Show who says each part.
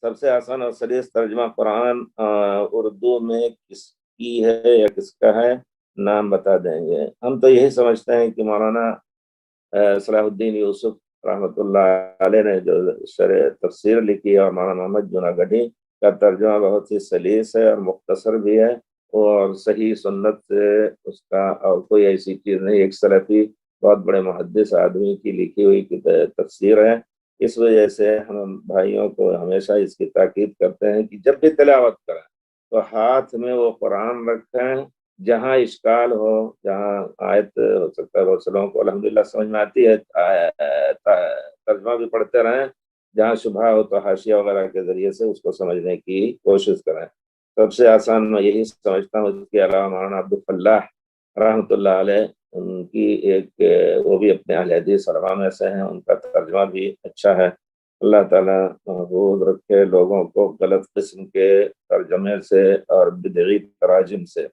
Speaker 1: سب سے آسان اور سلیس ترجمہ قرآن اردو میں کس کی ہے یا کس کا ہے، نام بتا دیں گے؟ ہم تو یہی سمجھتے ہیں کہ مولانا صلاح الدین یوسف رحمۃ اللہ علیہ نے جو شرح تفسیر لکھی ہے، اور مولانا محمد جوناگڑھی کا ترجمہ بہت ہی سلیس ہے اور مختصر بھی ہے، اور صحیح سنت سے اس کا اور کوئی ایسی چیز نہیں، ایک سلفی بہت بڑے محدث آدمی کی لکھی ہوئی تفسیر ہے۔ اس وجہ سے ہم بھائیوں کو ہمیشہ اس کی تاکید کرتے ہیں کہ جب بھی تلاوت کریں تو ہاتھ میں وہ قرآن رکھیں، جہاں اشکال ہو، جہاں آیت ہو سکتا ہے بہت سے لوگوں کو الحمدللہ سمجھ میں آتی ہے، ترجمہ بھی پڑھتے رہیں، جہاں شبہ ہو تو حاشیہ وغیرہ کے ذریعے سے اس کو سمجھنے کی کوشش کریں۔ سب سے آسان میں یہی سمجھتا ہوں۔ اس کے علاوہ مولانا عبدالفلاح رحمۃ اللہ علیہ، ان کی ایک وہ بھی اپنے اہل حدیث علماء میں سے ہیں، ان کا ترجمہ بھی اچھا ہے۔ اللہ تعالیٰ محفوظ رکھے لوگوں کو غلط قسم کے ترجمے سے اور بدعی تراجم سے۔